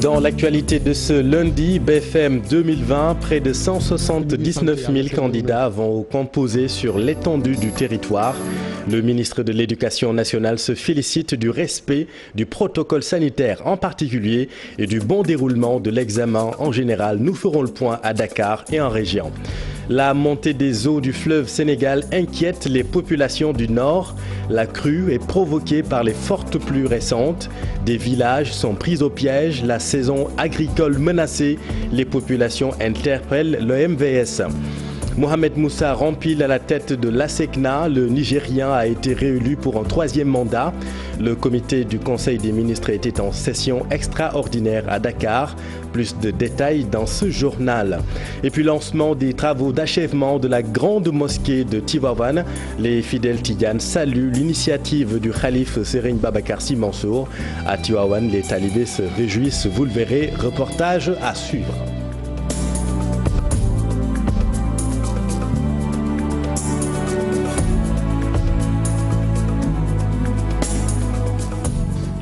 Dans l'actualité de ce lundi, BFM 2020, près de 179 000 candidats vont composer sur l'étendue du territoire. Le ministre de l'Éducation nationale se félicite du respect du protocole sanitaire en particulier et du bon déroulement de l'examen en général. Nous ferons le point à Dakar et en région. La montée des eaux du fleuve Sénégal inquiète les populations du Nord. La crue est provoquée par les fortes pluies récentes. Des villages sont pris au piège. La saison agricole menacée. Les populations interpellent le MVS. Mohamed Moussa rempile à la tête de l'ASECNA. Le Nigérien a été réélu pour un 3e mandat. Le comité du Conseil des ministres était en session extraordinaire à Dakar. Plus de détails dans ce journal. Et puis lancement des travaux d'achèvement de la grande mosquée de Tivaouane. Les fidèles Tidianes saluent l'initiative du Khalif Serigne Babacar Sy Mansour. À Tivaouane, les talibés se réjouissent. Vous le verrez, reportage à suivre.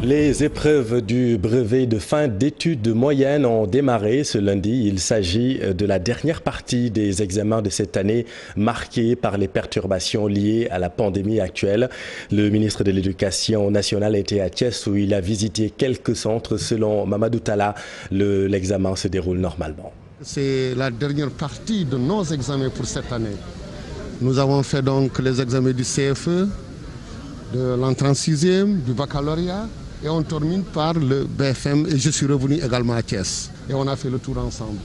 Les épreuves du brevet de fin d'études moyennes ont démarré ce lundi. Il s'agit de la dernière partie des examens de cette année marquée par les perturbations liées à la pandémie actuelle. Le ministre de l'Éducation nationale était à Thiès où il a visité quelques centres. Selon Mamadou Talla, l'examen se déroule normalement. C'est la dernière partie de nos examens pour cette année. Nous avons fait donc les examens du CFE, de l'entrée en 6e, du baccalauréat. Et on termine par le BFM et je suis revenu également à Thiès. Et on a fait le tour ensemble.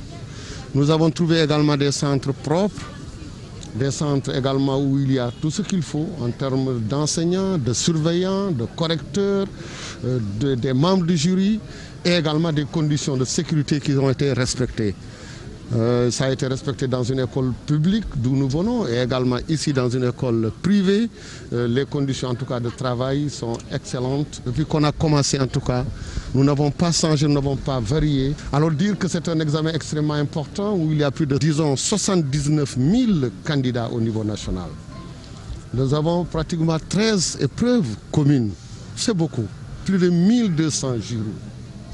Nous avons trouvé également des centres propres, des centres également où il y a tout ce qu'il faut en termes d'enseignants, de surveillants, de correcteurs, des membres du jury et également des conditions de sécurité qui ont été respectées. Ça a été respecté dans une école publique d'où nous venons et également ici dans une école privée. Les conditions en tout cas de travail sont excellentes. Depuis qu'on a commencé en tout cas, nous n'avons pas changé, nous n'avons pas varié. Alors dire que c'est un examen extrêmement important où il y a plus de, disons, 79 000 candidats au niveau national. Nous avons pratiquement 13 épreuves communes. C'est beaucoup. Plus de 1200 jurys.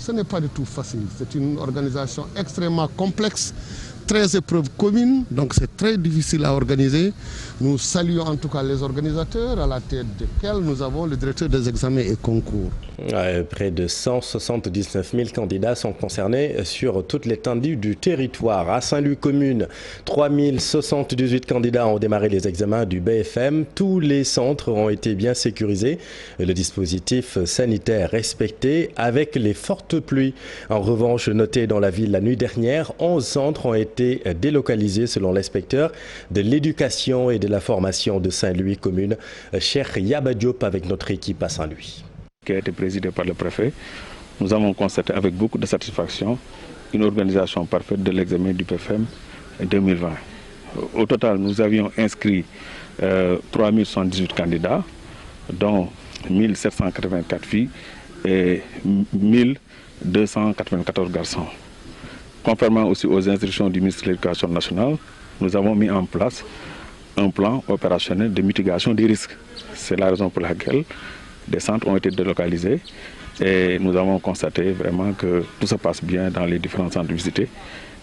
Ce n'est pas du tout facile. C'est une organisation extrêmement complexe, 13 épreuves communes, donc c'est très difficile à organiser. Nous saluons en tout cas les organisateurs, à la tête desquels nous avons le directeur des examens et concours. Près de 179 000 candidats sont concernés sur toute l'étendue du territoire. À Saint-Louis commune, 3078 candidats ont démarré les examens du BFM. Tous les centres ont été bien sécurisés. Le dispositif sanitaire respecté avec les fortes pluies. En revanche, noté dans la ville la nuit dernière, 11 centres ont été délocalisés selon l'inspecteur de l'éducation et de la formation de Saint-Louis commune, Cheikh Yaba Diop, avec notre équipe à Saint-Louis. Qui a été présidé par le préfet, nous avons constaté avec beaucoup de satisfaction une organisation parfaite de l'examen du BFM 2020. Au total, nous avions inscrit 3078 candidats, dont 1784 filles et 1294 garçons. Conformément aussi aux instructions du ministre de l'Éducation nationale, nous avons mis en place un plan opérationnel de mitigation des risques. C'est la raison pour laquelle des centres ont été délocalisés et nous avons constaté vraiment que tout se passe bien dans les différents centres visités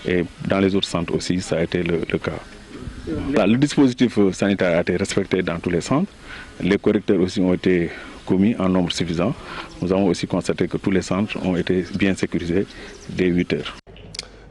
et dans les autres centres aussi, ça a été le cas. Le dispositif sanitaire a été respecté dans tous les centres. Les correcteurs aussi ont été commis en nombre suffisant. Nous avons aussi constaté que tous les centres ont été bien sécurisés dès 8 heures.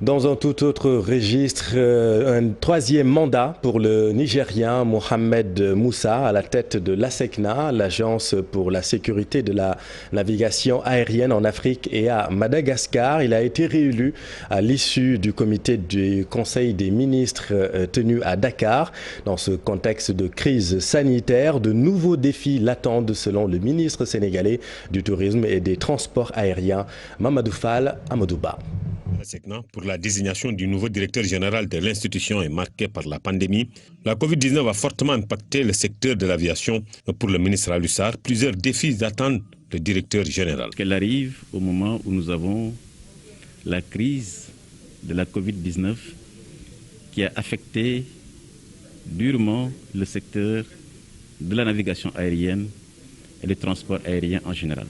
Dans un tout autre registre, un 3e mandat pour le Nigérien Mohamed Moussa à la tête de l'ASECNA, l'Agence pour la sécurité de la navigation aérienne en Afrique et à Madagascar. Il a été réélu à l'issue du comité du Conseil des ministres tenu à Dakar. Dans ce contexte de crise sanitaire, de nouveaux défis l'attendent selon le ministre sénégalais du Tourisme et des Transports aériens, Mamadou Fall Amadouba. Pour la désignation du nouveau directeur général de l'institution est marquée par la pandémie. La Covid-19 a fortement impacté le secteur de l'aviation. Pour le ministre Alussard, plusieurs défis attendent le directeur général. Qu'elle arrive au moment où nous avons la crise de la Covid-19 qui a affecté durement le secteur de la navigation aérienne et du transport aérien en général.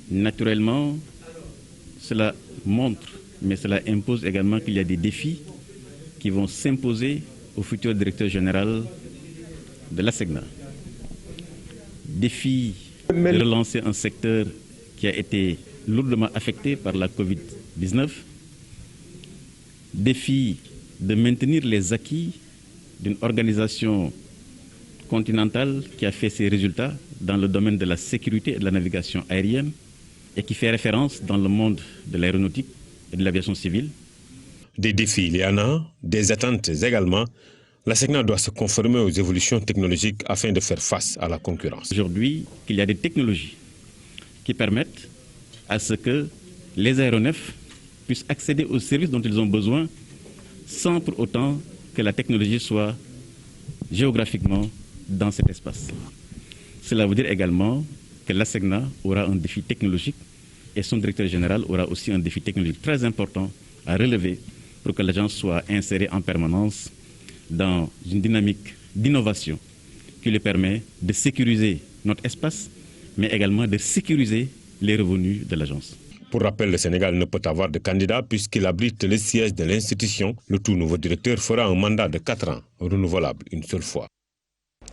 Naturellement, cela montre, mais cela impose également qu'il y a des défis qui vont s'imposer au futur directeur général de l'ASECNA. Défi de relancer un secteur qui a été lourdement affecté par la Covid-19. Défi de maintenir les acquis d'une organisation continentale qui a fait ses résultats dans le domaine de la sécurité et de la navigation aérienne et qui fait référence dans le monde de l'aéronautique et de l'aviation civile. Des défis, il y en a, des attentes également. L'ASECNA doit se conformer aux évolutions technologiques afin de faire face à la concurrence. Aujourd'hui, qu'il y a des technologies qui permettent à ce que les aéronefs puissent accéder aux services dont ils ont besoin sans pour autant que la technologie soit géographiquement dans cet espace. Cela veut dire également que l'ASECNA aura un défi technologique et son directeur général aura aussi un défi technologique très important à relever pour que l'agence soit insérée en permanence dans une dynamique d'innovation qui lui permet de sécuriser notre espace, mais également de sécuriser les revenus de l'agence. Pour rappel, le Sénégal ne peut avoir de candidat puisqu'il abrite le siège de l'institution. Le tout nouveau directeur fera un mandat de 4 ans, renouvelable une seule fois.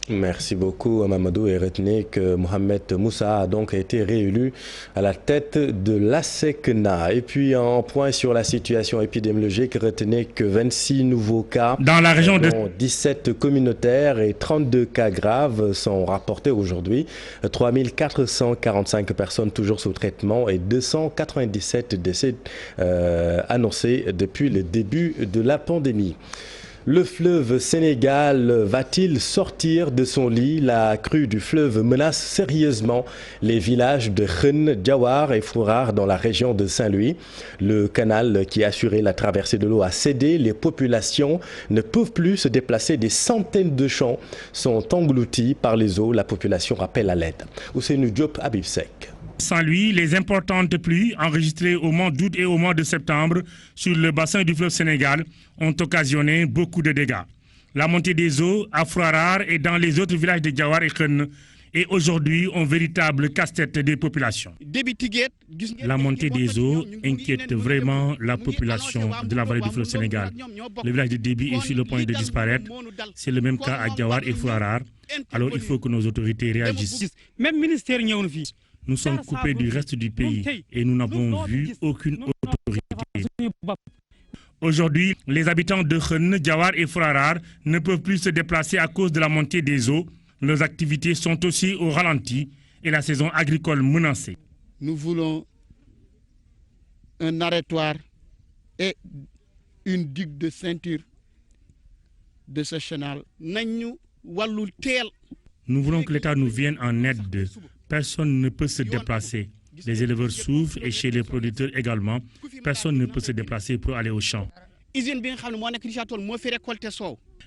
Merci beaucoup Mamadou, et retenez que Mohamed Moussa a donc été réélu à la tête de l'ASECNA. Et puis en point sur la situation épidémiologique, retenez que 26 nouveaux cas dans la région dont 17 communautaires et 32 cas graves sont rapportés aujourd'hui. 3445 personnes toujours sous traitement et 297 décès annoncés depuis le début de la pandémie. Le fleuve Sénégal va-t-il sortir de son lit? La crue du fleuve menace sérieusement les villages de Khenn, Diawar et Fourar dans la région de Saint-Louis. Le canal qui assurait la traversée de l'eau a cédé. Les populations ne peuvent plus se déplacer. Des centaines de champs sont engloutis par les eaux. La population appelle à l'aide. Ousseynou Diop, Habib Seck. Saint-Louis, les importantes pluies enregistrées au mois d'août et au mois de septembre sur le bassin du fleuve Sénégal ont occasionné beaucoup de dégâts. La montée des eaux à Fourar et dans les autres villages de Diawar et Khenn est aujourd'hui un véritable casse-tête des populations. La montée des eaux inquiète vraiment la population de la vallée du fleuve Sénégal. Le village de Déby est sur le point de disparaître. C'est le même cas à Diawar et Fourar. Alors il faut que nos autorités réagissent. Nous sommes coupés du reste du pays et nous n'avons vu aucune autorité. Aujourd'hui, les habitants de Khenn, Diawar et Fourar ne peuvent plus se déplacer à cause de la montée des eaux. Leurs activités sont aussi au ralenti et la saison agricole menacée. Nous voulons un arrêtoire et une digue de ceinture de ce canal. Nous voulons que l'État nous vienne en aide. Personne ne peut se déplacer. Les éleveurs souffrent et chez les producteurs également. Personne ne peut se déplacer pour aller au champ.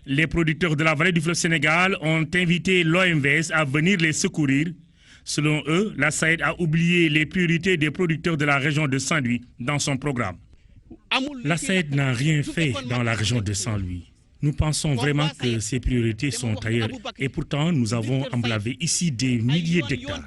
Les producteurs de la vallée du fleuve Sénégal ont invité l'OMVS à venir les secourir. Selon eux, la SAED a oublié les priorités des producteurs de la région de Saint-Louis dans son programme. La SAED n'a rien fait dans la région de Saint-Louis. Nous pensons vraiment que ces priorités sont ailleurs et pourtant nous avons emblavé ici des milliers d'hectares.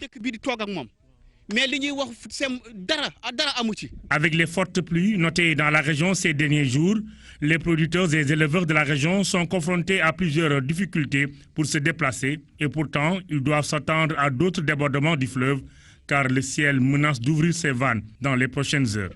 Avec les fortes pluies notées dans la région ces derniers jours, les producteurs et les éleveurs de la région sont confrontés à plusieurs difficultés pour se déplacer et pourtant ils doivent s'attendre à d'autres débordements du fleuve car le ciel menace d'ouvrir ses vannes dans les prochaines heures.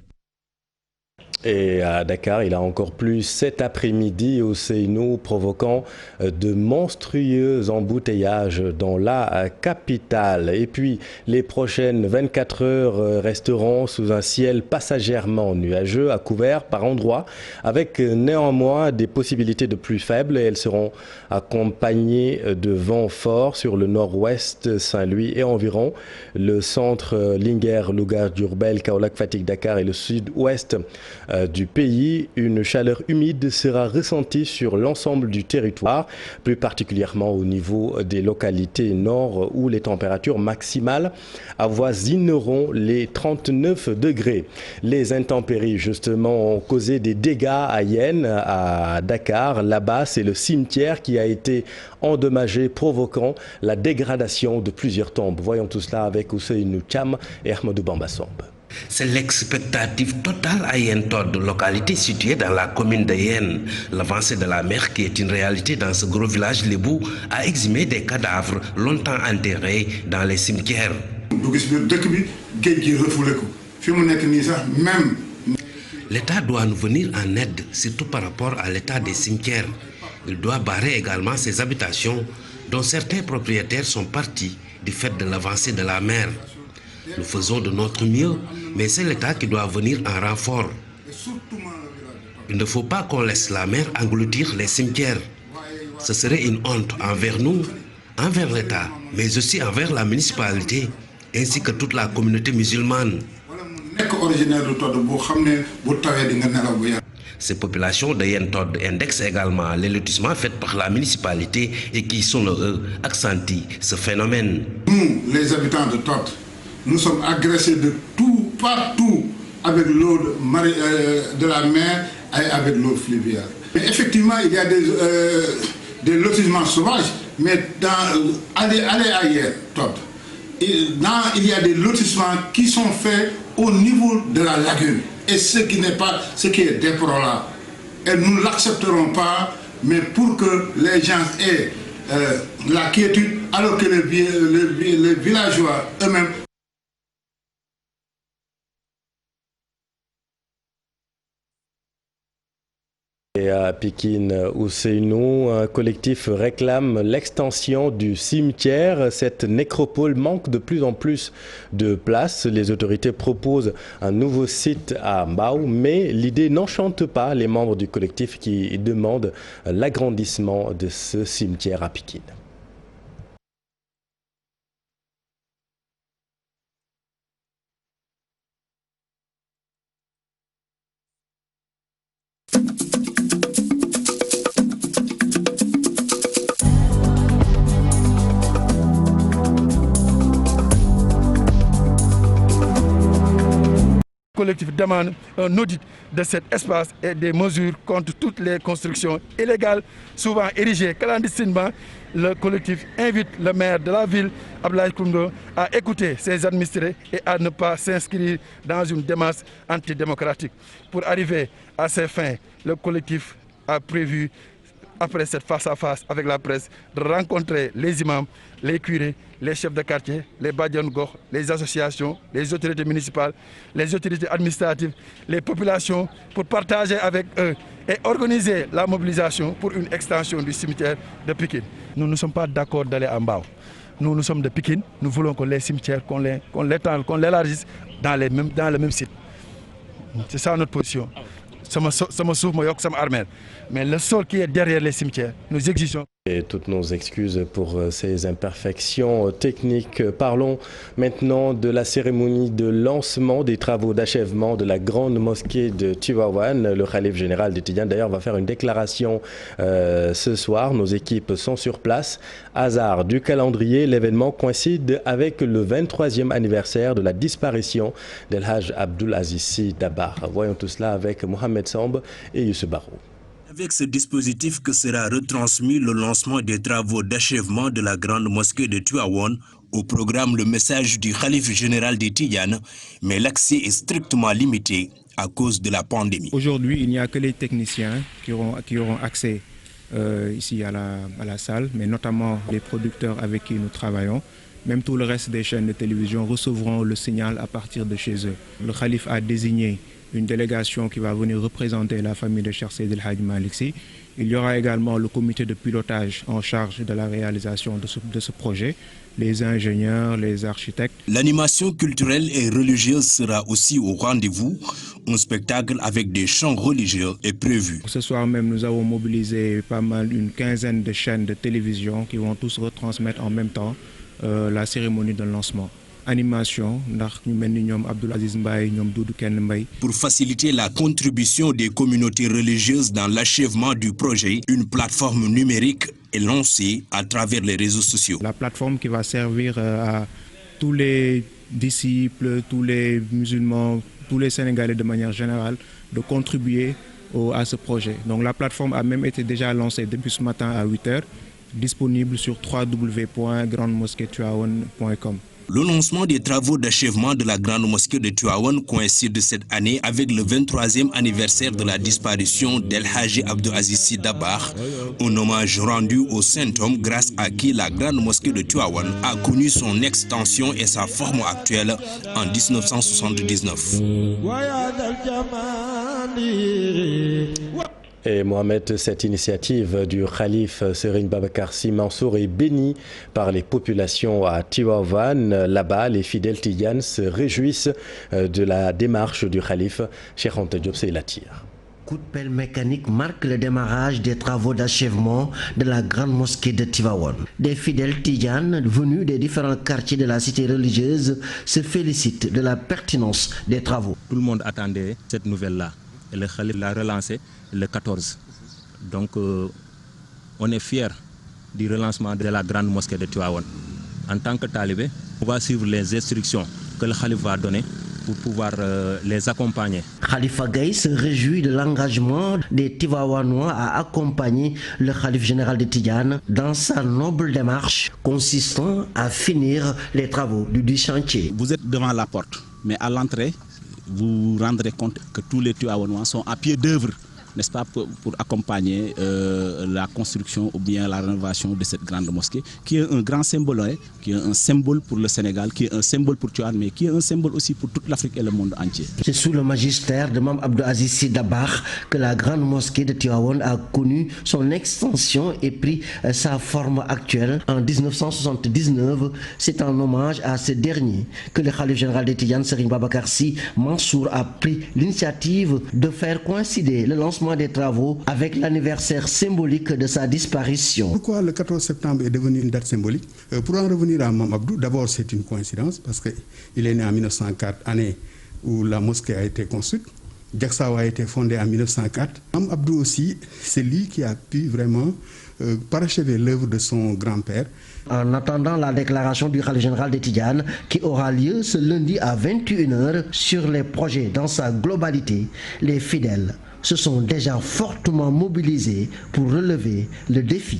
Et à Dakar, il a encore plu cet après-midi au Seynou, provoquant de monstrueux embouteillages dans la capitale. Et puis, les prochaines 24 heures resteront sous un ciel passagèrement nuageux, à couvert par endroits, avec néanmoins des possibilités de pluie faibles. Et elles seront accompagnées de vents forts sur le nord-ouest, Saint-Louis et environ. Le centre Linguère, Louga, Diourbel, Kaolack, Fatick, Dakar et le sud-ouest du pays. Une chaleur humide sera ressentie sur l'ensemble du territoire, plus particulièrement au niveau des localités nord où les températures maximales avoisineront les 39 degrés. Les intempéries justement ont causé des dégâts à Yen, à Dakar. Là-bas, c'est le cimetière qui a été endommagé, provoquant la dégradation de plusieurs tombes. Voyons tout cela avec Ousseynou Thiam et Ahmadou Bamba Somb. C'est l'expectative totale à Yen Tod, localité située dans la commune de Yen. L'avancée de la mer, qui est une réalité dans ce gros village lébou, a exhumé des cadavres longtemps enterrés dans les cimetières. L'État doit nous venir en aide, surtout par rapport à l'état des cimetières. Il doit barrer également ces habitations dont certains propriétaires sont partis du fait de l'avancée de la mer. Nous faisons de notre mieux, mais c'est l'État qui doit venir en renfort. Il ne faut pas qu'on laisse la mer engloutir les cimetières. Ce serait une honte envers nous, envers l'État, mais aussi envers la municipalité, ainsi que toute la communauté musulmane. Ces populations de Yen Tod indexent également les lotissements faits par la municipalité et qui, selon eux, accentuent ce phénomène. Nous, les habitants de Tod, nous sommes agressés de tout, partout, avec l'eau de la mer et avec l'eau fluviale. Mais effectivement, il y a des lotissements sauvages, mais allez ailleurs, Tod. Il y a des lotissements qui sont faits au niveau de la lagune. Et ce qui est déplorable. Et nous ne l'accepterons pas, mais pour que les gens aient la quiétude, alors que les villageois eux-mêmes. Et à Pikine, Ousseynou, un collectif réclame l'extension du cimetière. Cette nécropole manque de plus en plus de place. Les autorités proposent un nouveau site à Mbao, mais l'idée n'enchante pas les membres du collectif qui demandent l'agrandissement de ce cimetière à Pikine. Le collectif demande un audit de cet espace et des mesures contre toutes les constructions illégales, souvent érigées clandestinement. Le collectif invite le maire de la ville, Abdoulaye Koumdo, à écouter ses administrés et à ne pas s'inscrire dans une démarche antidémocratique. Pour arriver à ces fins, le collectif a prévu, après cette face-à-face avec la presse, de rencontrer les imams, les curés, les chefs de quartier, les Badian Gor, les associations, les autorités municipales, les autorités administratives, les populations, pour partager avec eux et organiser la mobilisation pour une extension du cimetière de Pikine. Nous ne sommes pas d'accord d'aller en bas. Nous sommes de Pikine, nous voulons que les cimetières, qu'on l'élargisse dans le même site. C'est ça notre position. Mais le sol qui est derrière les cimetières, nous exigeons. Et toutes nos excuses pour ces imperfections techniques. Parlons maintenant de la cérémonie de lancement des travaux d'achèvement de la grande mosquée de Tivaouane. Le khalife général de Tidiane d'ailleurs va faire une déclaration ce soir. Nos équipes sont sur place. Hasard du calendrier, l'événement coïncide avec le 23e anniversaire de la disparition d'El Hadj Abdoul Aziz Sy Dabakh. Voyons tout cela avec Mohamed Samb et Youssou Barou. Avec ce dispositif que sera retransmis le lancement des travaux d'achèvement de la grande mosquée de Tivaouane, au programme le message du khalife général des Tidianes, mais l'accès est strictement limité à cause de la pandémie. Aujourd'hui, il n'y a que les techniciens qui auront accès ici à la salle, mais notamment les producteurs avec qui nous travaillons. Même tout le reste des chaînes de télévision recevront le signal à partir de chez eux. Le khalife a désigné une délégation qui va venir représenter la famille de Cheikh Seydi El Hadji Malick Sy. Il y aura également le comité de pilotage en charge de la réalisation de ce projet, les ingénieurs, les architectes. L'animation culturelle et religieuse sera aussi au rendez-vous. Un spectacle avec des chants religieux est prévu. Ce soir même, nous avons mobilisé une quinzaine de chaînes de télévision qui vont tous retransmettre en même temps la cérémonie de lancement. Animation, pour faciliter la contribution des communautés religieuses dans l'achèvement du projet, une plateforme numérique est lancée à travers les réseaux sociaux. La plateforme qui va servir à tous les disciples, tous les musulmans, tous les Sénégalais de manière générale de contribuer à ce projet. Donc la plateforme a même été déjà lancée depuis ce matin à 8 h, disponible sur www.grandemosquetivaouane.com. Le lancement des travaux d'achèvement de la grande mosquée de Tivaouane coïncide cette année avec le 23e anniversaire de la disparition d'El Hadji Abdou Aziz Sy Dabakh, un hommage rendu au saint homme grâce à qui la grande mosquée de Tivaouane a connu son extension et sa forme actuelle en 1979. Et Mohamed, cette initiative du Khalif Serigne Babacar Sy Mansour est bénie par les populations à Tivaouane. Là-bas, les fidèles tidianes se réjouissent de la démarche du Khalif. Cheikh Anta Diop, c'est la tire. Coup de pelle mécanique marque le démarrage des travaux d'achèvement de la grande mosquée de Tivaouane. Des fidèles tidianes venus des différents quartiers de la cité religieuse se félicitent de la pertinence des travaux. Tout le monde attendait cette nouvelle-là et le Khalif l'a relancée le 14. Donc on est fiers du relancement de la grande mosquée de Tivaouane. En tant que talibé, on va suivre les instructions que le Khalif va donner pour pouvoir les accompagner. Khalifa Gaye se réjouit de l'engagement des Tivaouanois à accompagner le Khalif général de Tidiane dans sa noble démarche consistant à finir les travaux du chantier. Vous êtes devant la porte, mais à l'entrée, vous vous rendrez compte que tous les Tivaouanois sont à pied d'œuvre, n'est-ce pas, pour accompagner la construction ou bien la rénovation de cette grande mosquée, qui est un grand symbole, qui est un symbole pour le Sénégal, qui est un symbole pour Tivaouane, mais qui est un symbole aussi pour toute l'Afrique et le monde entier. C'est sous le magistère de Mame Abdou Aziz Sy Dabakh que la grande mosquée de Tivaouane a connu son extension et pris sa forme actuelle en 1979. C'est en hommage à ce dernier que le Khalif général de Tidiane, Serigne Babacar Sy Mansour, a pris l'initiative de faire coïncider le lancement des travaux avec l'anniversaire symbolique de sa disparition. Pourquoi le 14 septembre est devenu une date symbolique? Pour en revenir à Mame Abdou, d'abord c'est une coïncidence parce qu'il est né en 1904, année où la mosquée a été construite. Diacksao a été fondé en 1904. Mame Abdou aussi, c'est lui qui a pu vraiment parachever l'œuvre de son grand-père. En attendant la déclaration du Khalif général de Tidiane qui aura lieu ce lundi à 21h sur les projets dans sa globalité, les fidèles se sont déjà fortement mobilisés pour relever le défi.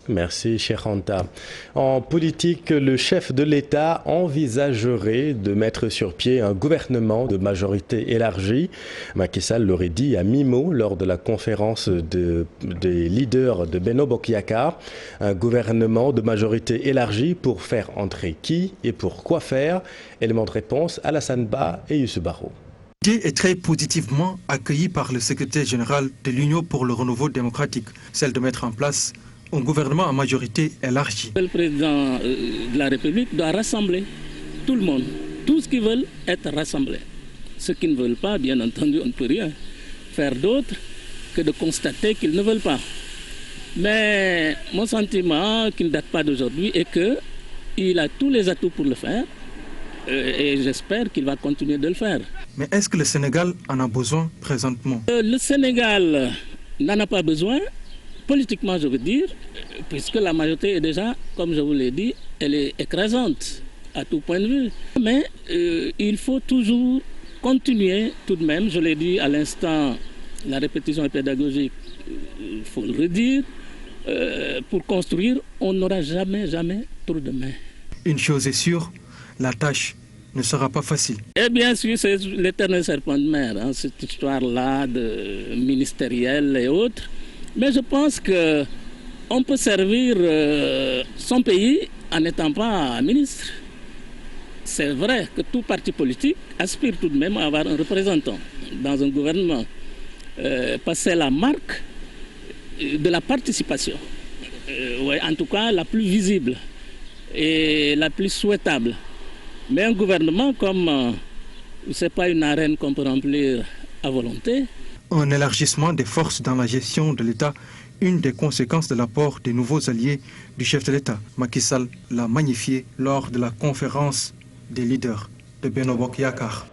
Merci, Cheikh Anta. En politique, le chef de l'État envisagerait de mettre sur pied un gouvernement de majorité élargie. Macky Sall l'aurait dit à mi-mot lors de la conférence des leaders de Benno Bokk Yakaar. Un gouvernement de majorité élargie pour faire entrer qui et pour quoi faire? Élément de réponse, Alassane Ba et Youssou Baro. L'idée est très positivement accueillie par le secrétaire général de l'Union pour le renouveau démocratique, celle de mettre en place un gouvernement à majorité élargie. Le président de la République doit rassembler tout le monde, tous qui veulent être rassemblés. Ceux qui ne veulent pas, bien entendu, on ne peut rien faire d'autre que de constater qu'ils ne veulent pas. Mais mon sentiment, qui ne date pas d'aujourd'hui, est qu'il a tous les atouts pour le faire. Et j'espère qu'il va continuer de le faire. Mais est-ce que le Sénégal en a besoin présentement? Le Sénégal n'en a pas besoin, politiquement je veux dire, puisque la majorité est déjà, comme je vous l'ai dit, elle est écrasante à tout point de vue. Mais il faut toujours continuer tout de même, je l'ai dit à l'instant, la répétition est pédagogique, il faut le redire, pour construire, on n'aura jamais trop de mains. Une chose est sûre, la tâche ne sera pas facile. Et bien sûr, c'est l'éternel serpent de mer, hein, cette histoire-là de ministériel et autres. Mais je pense qu'on peut servir son pays en n'étant pas ministre. C'est vrai que tout parti politique aspire tout de même à avoir un représentant dans un gouvernement. Passer la marque de la participation, ouais, en tout cas la plus visible et la plus souhaitable. Mais un gouvernement comme ce n'est pas une arène qu'on peut remplir à volonté. Un élargissement des forces dans la gestion de l'État, une des conséquences de l'apport des nouveaux alliés du chef de l'État. Macky Sall l'a magnifié lors de la conférence des leaders de Benno Bokk Yakaar.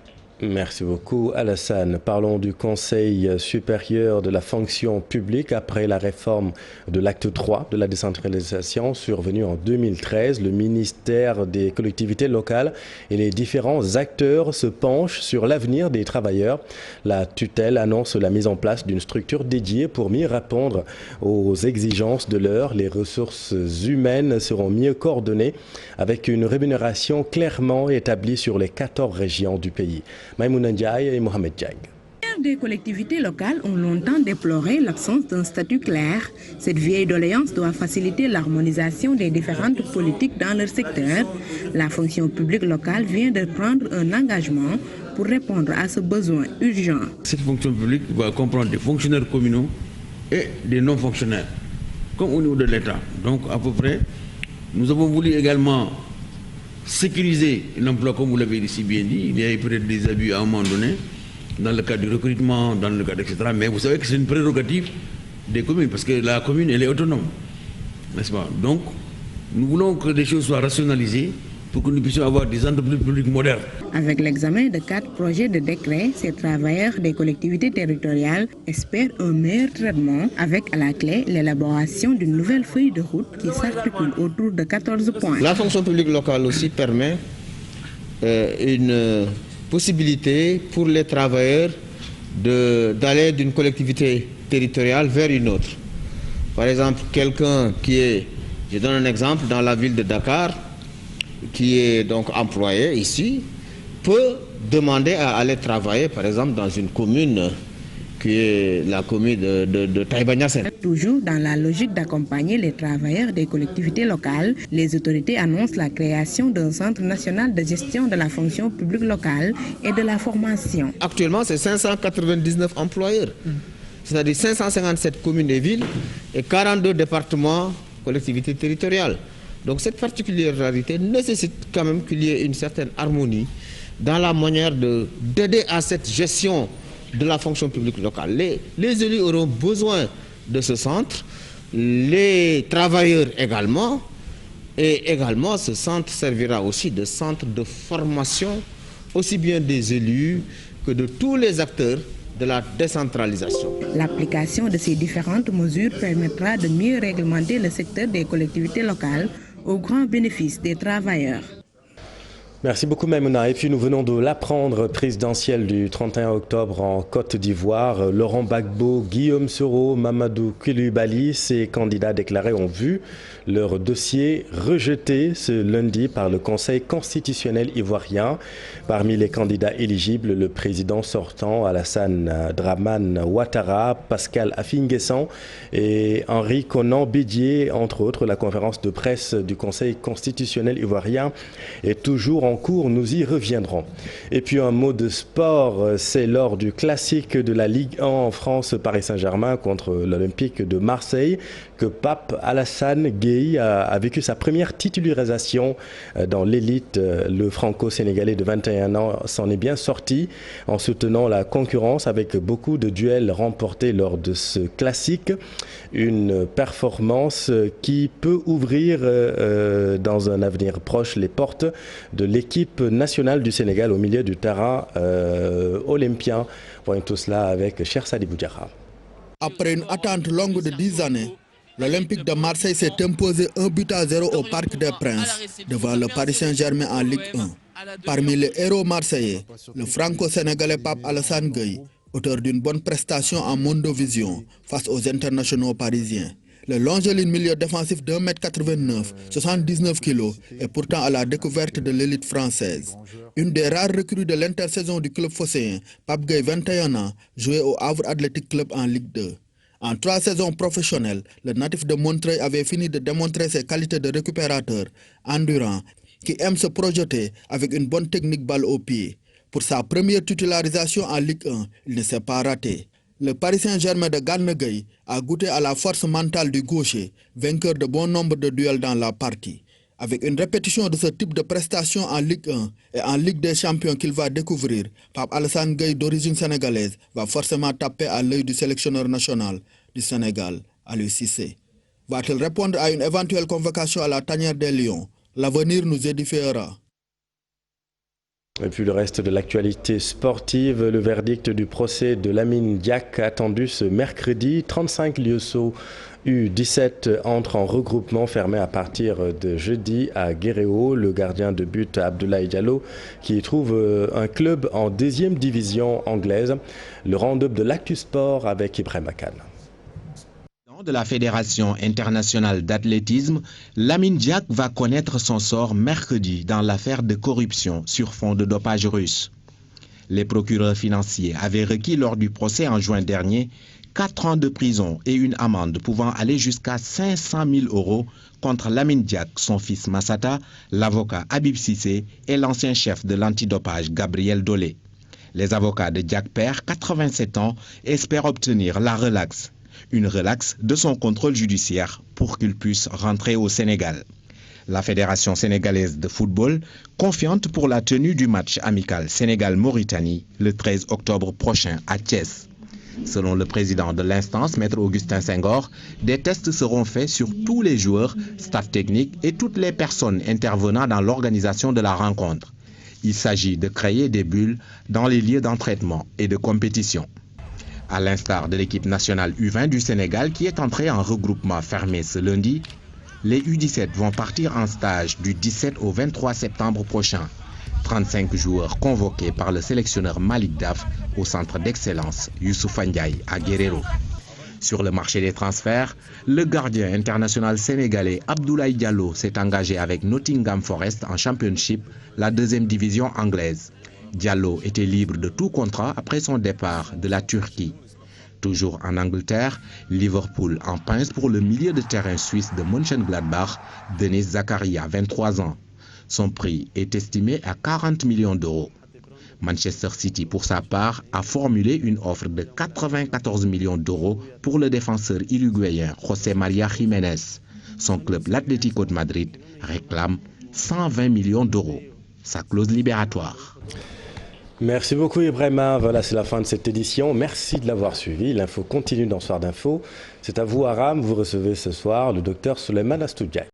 Merci beaucoup Alassane. Parlons du Conseil supérieur de la fonction publique. Après la réforme de l'acte 3 de la décentralisation survenue en 2013, le ministère des collectivités locales et les différents acteurs se penchent sur l'avenir des travailleurs. La tutelle annonce la mise en place d'une structure dédiée pour mieux répondre aux exigences de l'heure. Les ressources humaines seront mieux coordonnées avec une rémunération clairement établie sur les 14 régions du pays. Maïmouna Ndiaye et Mohamed Diagne. Les collectivités locales ont longtemps déploré l'absence d'un statut clair. Cette vieille doléance doit faciliter l'harmonisation des différentes politiques dans leur secteur. La fonction publique locale vient de prendre un engagement pour répondre à ce besoin urgent. Cette fonction publique va comprendre des fonctionnaires communaux et des non-fonctionnaires, comme au niveau de l'État. Donc à peu près, nous avons voulu également sécuriser l'emploi, comme vous l'avez si bien dit. Il y a eu peut-être des abus à un moment donné, dans le cadre du recrutement, dans le cadre, etc. Mais vous savez que c'est une prérogative des communes, parce que la commune, elle est autonome, n'est-ce pas? Donc, nous voulons que les choses soient rationalisées pour que nous puissions avoir des entreprises publiques modernes. Avec l'examen de 4 projets de décret, ces travailleurs des collectivités territoriales espèrent un meilleur traitement avec à la clé l'élaboration d'une nouvelle feuille de route qui s'articule autour de 14 points. La fonction publique locale aussi permet une possibilité pour les travailleurs d'aller d'une collectivité territoriale vers une autre. Par exemple, quelqu'un qui est, je donne un exemple, dans la ville de Dakar, qui est donc employé ici, peut demander à aller travailler, par exemple, dans une commune qui est la commune de Taïba-Niassène. Toujours dans la logique d'accompagner les travailleurs des collectivités locales, les autorités annoncent la création d'un centre national de gestion de la fonction publique locale et de la formation. Actuellement, c'est 599 employeurs, c'est-à-dire 557 communes et villes et 42 départements, collectivités territoriales. Donc cette particularité nécessite quand même qu'il y ait une certaine harmonie dans la manière d'aider à cette gestion de la fonction publique locale. Les élus auront besoin de ce centre, les travailleurs également, et également ce centre servira aussi de centre de formation, aussi bien des élus que de tous les acteurs de la décentralisation. L'application de ces différentes mesures permettra de mieux réglementer le secteur des collectivités locales au grand bénéfice des travailleurs. Merci beaucoup Maïmouna. Et puis nous venons de l'apprendre, présidentielle du 31 octobre en Côte d'Ivoire. Laurent Gbagbo, Guillaume Soro, Mamadou Koulibaly, ces candidats déclarés ont vu leur dossier rejeté ce lundi par le Conseil constitutionnel ivoirien. Parmi les candidats éligibles, le président sortant Alassane Dramane Ouattara, Pascal Affi-N'Guessan et Henri Konan Bédié, entre autres. La conférence de presse du Conseil constitutionnel ivoirien est toujours en cours, nous y reviendrons. Et puis un mot de sport, c'est lors du classique de la Ligue 1 en France, Paris Saint-Germain contre l'Olympique de Marseille, que Pape Alassane Gueye a vécu sa première titularisation dans l'élite. Le franco-sénégalais de 21 ans s'en est bien sorti en soutenant la concurrence avec beaucoup de duels remportés lors de ce classique. Une performance qui peut ouvrir dans un avenir proche les portes de l'équipe nationale du Sénégal au milieu du terrain olympien. Voyons tout cela avec Cheikh Sadibou Diarra. Après une attente longue de 10 années, l'Olympique de Marseille s'est imposé 1-0 au Parc des Princes devant le Paris Saint-Germain en Ligue 1. Parmi les héros marseillais, le franco-sénégalais Pape Alassane Gueye, auteur d'une bonne prestation en Mondovision face aux internationaux parisiens. Le longiligne milieu défensif d'1,89 m, 79 kg, est pourtant à la découverte de l'élite française. Une des rares recrues de l'intersaison du club phocéen, Pape Gueye, 21 ans, jouait au Havre Athletic Club en Ligue 2. En 3 saisons professionnelles, le natif de Montreuil avait fini de démontrer ses qualités de récupérateur, endurant, qui aime se projeter avec une bonne technique balle au pied. Pour sa première titularisation en Ligue 1, il ne s'est pas raté. Le Paris Saint-Germain de Gana Gueye a goûté à la force mentale du gaucher, vainqueur de bon nombre de duels dans la partie. Avec une répétition de ce type de prestation en Ligue 1 et en Ligue des Champions qu'il va découvrir, Pape Alassane Gueye d'origine sénégalaise va forcément taper à l'œil du sélectionneur national du Sénégal, Aliou Cissé. Va-t-il répondre à une éventuelle convocation à la tanière des Lions? L'avenir nous édifiera. Et puis le reste de l'actualité sportive, le verdict du procès de Lamine Diack attendu ce mercredi. 35 lionceaux U17 entrent en regroupement fermé à partir de jeudi à Guéréo. Le gardien de but Abdoulaye Diallo qui trouve un club en 2e division anglaise. Le round-up de l'Actu Sport avec Ibrahim Akan. De la Fédération internationale d'athlétisme, Lamine Diack va connaître son sort mercredi dans l'affaire de corruption sur fond de dopage russe. Les procureurs financiers avaient requis lors du procès en juin dernier 4 ans de prison et une amende pouvant aller jusqu'à 500 000 € contre Lamine Diack, son fils Massata, l'avocat Habib Cissé et l'ancien chef de l'antidopage Gabriel Dolé. Les avocats de Diack père, 87 ans, espèrent obtenir la relaxe. Une relaxe de son contrôle judiciaire pour qu'il puisse rentrer au Sénégal. La Fédération sénégalaise de football, confiante pour la tenue du match amical Sénégal-Mauritanie le 13 octobre prochain à Thiès. Selon le président de l'instance, Maître Augustin Senghor, des tests seront faits sur tous les joueurs, staff technique et toutes les personnes intervenant dans l'organisation de la rencontre. Il s'agit de créer des bulles dans les lieux d'entraînement et de compétition. À l'instar de l'équipe nationale U20 du Sénégal qui est entrée en regroupement fermé ce lundi, les U17 vont partir en stage du 17 au 23 septembre prochain. 35 joueurs convoqués par le sélectionneur Malik Daf au centre d'excellence Youssoupha Ndiaye à Guerrero. Sur le marché des transferts, le gardien international sénégalais Abdoulaye Diallo s'est engagé avec Nottingham Forest en Championship, la 2e division anglaise. Diallo était libre de tout contrat après son départ de la Turquie. Toujours en Angleterre, Liverpool en pince pour le milieu de terrain suisse de Mönchengladbach, Denis Zakaria, 23 ans. Son prix est estimé à 40 millions €. Manchester City, pour sa part, a formulé une offre de 94 millions € pour le défenseur uruguayen José María Jiménez. Son club, l'Atlético de Madrid, réclame 120 millions €. Sa clause libératoire. Merci beaucoup Ibrahima. Voilà, c'est la fin de cette édition. Merci de l'avoir suivi. L'info continue dans Soir d'Info. C'est à vous Aram. Vous recevez ce soir le docteur Souleymane Astoudiaï.